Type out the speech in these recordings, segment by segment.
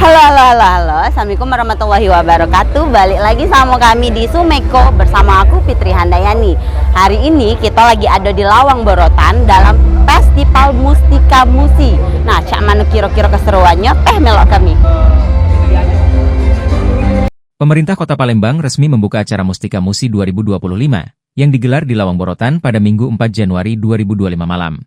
Halo, Assalamualaikum warahmatullahi wabarakatuh. Balik lagi sama kami di Sumeko bersama aku Fitri Handayani. Hari ini kita lagi ada di Lawang Borotan dalam Festival Mustika Musi. Nah, cak mana kira-kira keseruannya teh melok kami. Pemerintah Kota Palembang resmi membuka acara Mustika Musi 2025 yang digelar di Lawang Borotan pada Minggu 4 Januari 2025 malam.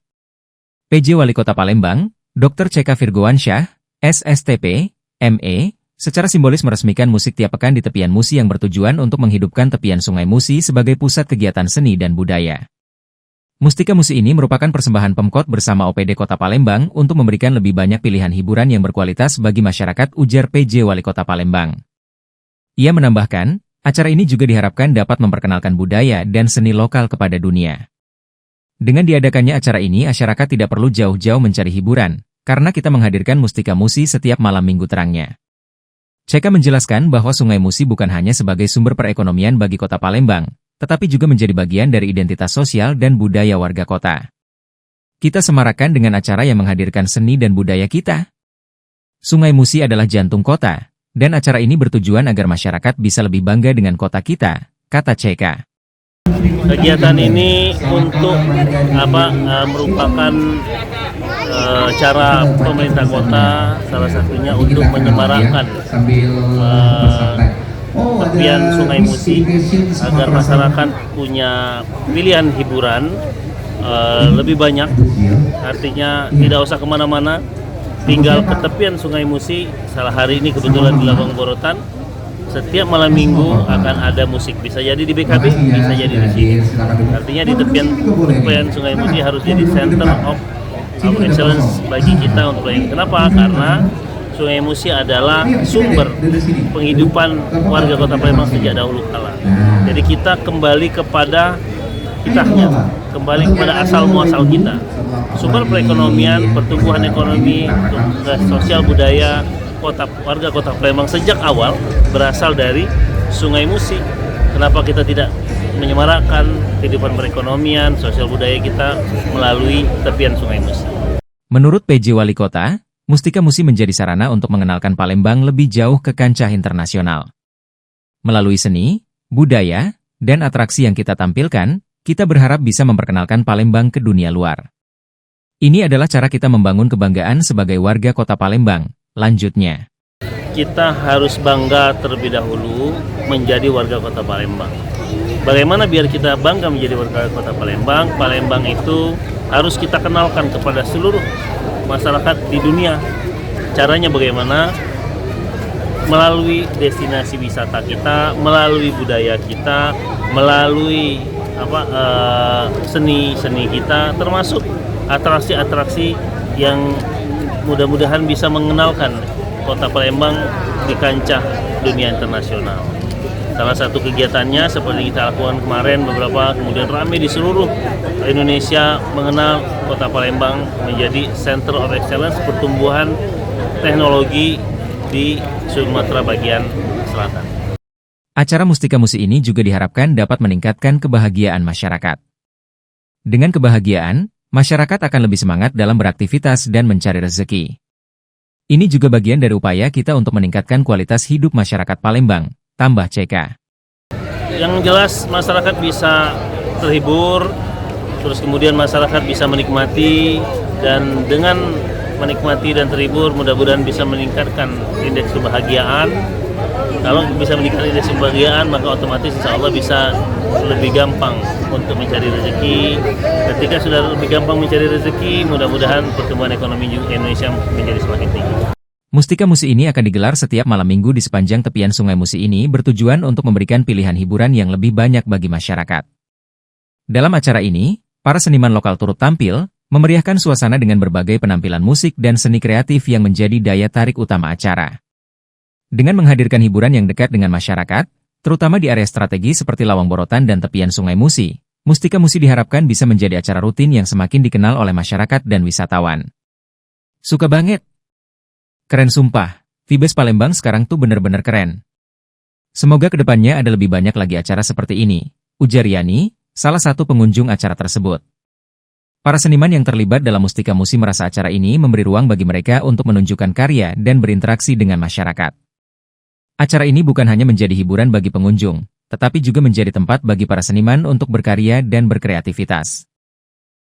PJ Wali Kota Palembang, Dr. C.K. Virgowansyah, SSTP, ME, secara simbolis meresmikan musik tiap pekan di tepian Musi yang bertujuan untuk menghidupkan tepian Sungai Musi sebagai pusat kegiatan seni dan budaya. Mustika Musi ini merupakan persembahan Pemkot bersama OPD Kota Palembang untuk memberikan lebih banyak pilihan hiburan yang berkualitas bagi masyarakat, ujar PJ Wali Kota Palembang. Ia menambahkan, acara ini juga diharapkan dapat memperkenalkan budaya dan seni lokal kepada dunia. Dengan diadakannya acara ini, masyarakat tidak perlu jauh-jauh mencari hiburan, karena kita menghadirkan Mustika Musi setiap malam minggu terangnya. CK menjelaskan bahwa Sungai Musi bukan hanya sebagai sumber perekonomian bagi Kota Palembang, tetapi juga menjadi bagian dari identitas sosial dan budaya warga kota. Kita semarakan dengan acara yang menghadirkan seni dan budaya kita. Sungai Musi adalah jantung kota, dan acara ini bertujuan agar masyarakat bisa lebih bangga dengan kota kita, kata CK. Kegiatan ini untuk merupakan cara pemerintah kota salah satunya untuk menyemarakkan tepian Sungai Musi agar masyarakat punya pilihan hiburan lebih banyak, artinya tidak usah kemana-mana, tinggal ke tepian Sungai Musi. Salah hari ini kebetulan di Lawang Borotan, setiap malam minggu akan ada musik, bisa jadi di BKB, bisa jadi di sini. Artinya di tepian Sungai Musi harus jadi center of excellence bagi kita untuk pelayanan. Kenapa? Karena Sungai Musi adalah sumber penghidupan warga Kota Palembang sejak dahulu kala. Jadi kita kembali kepada kitanya, kembali kepada asal muasal kita. Sumber perekonomian, pertumbuhan ekonomi, sosial budaya warga Kota Palembang sejak awal berasal dari Sungai Musi. Kenapa kita tidak menyemarakkan kehidupan perekonomian, sosial budaya kita melalui tepian Sungai Musi? Menurut PJ Wali Kota, Mustika Musi menjadi sarana untuk mengenalkan Palembang lebih jauh ke kancah internasional. Melalui seni, budaya, dan atraksi yang kita tampilkan, kita berharap bisa memperkenalkan Palembang ke dunia luar. Ini adalah cara kita membangun kebanggaan sebagai warga Kota Palembang. Lanjutnya, kita harus bangga terlebih dahulu menjadi warga Kota Palembang. Bagaimana biar kita bangga menjadi warga Kota Palembang? Palembang itu harus kita kenalkan kepada seluruh masyarakat di dunia. Caranya bagaimana? Melalui destinasi wisata kita, melalui budaya kita, melalui seni kita, termasuk atraksi-atraksi yang mudah-mudahan bisa mengenalkan Kota Palembang di kancah dunia internasional. Salah satu kegiatannya seperti kita lakukan kemarin kemudian ramai di seluruh Indonesia mengenal Kota Palembang menjadi Center of Excellence pertumbuhan teknologi di Sumatera bagian selatan. Acara Mustika Musi ini juga diharapkan dapat meningkatkan kebahagiaan masyarakat. Dengan kebahagiaan, masyarakat akan lebih semangat dalam beraktivitas dan mencari rezeki. Ini juga bagian dari upaya kita untuk meningkatkan kualitas hidup masyarakat Palembang, tambah CK. Yang jelas masyarakat bisa terhibur, terus kemudian masyarakat bisa menikmati, dan dengan menikmati dan terhibur mudah-mudahan bisa meningkatkan indeks kebahagiaan. Kalau bisa meningkatkan indeks kebahagiaan, maka otomatis insya Allah bisa lebih gampang untuk mencari rezeki. Ketika sudah lebih gampang mencari rezeki, mudah-mudahan pertumbuhan ekonomi Indonesia menjadi semakin tinggi. Mustika Musi ini akan digelar setiap malam minggu di sepanjang tepian Sungai Musi ini bertujuan untuk memberikan pilihan hiburan yang lebih banyak bagi masyarakat. Dalam acara ini, para seniman lokal turut tampil, memeriahkan suasana dengan berbagai penampilan musik dan seni kreatif yang menjadi daya tarik utama acara. Dengan menghadirkan hiburan yang dekat dengan masyarakat, terutama di area strategi seperti Lawang Borotan dan tepian Sungai Musi, Mustika Musi diharapkan bisa menjadi acara rutin yang semakin dikenal oleh masyarakat dan wisatawan. Suka banget! Keren sumpah, Vibes Palembang sekarang tuh bener-bener keren. Semoga kedepannya ada lebih banyak lagi acara seperti ini, ujar Yani, salah satu pengunjung acara tersebut. Para seniman yang terlibat dalam Mustika Musi merasa acara ini memberi ruang bagi mereka untuk menunjukkan karya dan berinteraksi dengan masyarakat. Acara ini bukan hanya menjadi hiburan bagi pengunjung, tetapi juga menjadi tempat bagi para seniman untuk berkarya dan berkreativitas.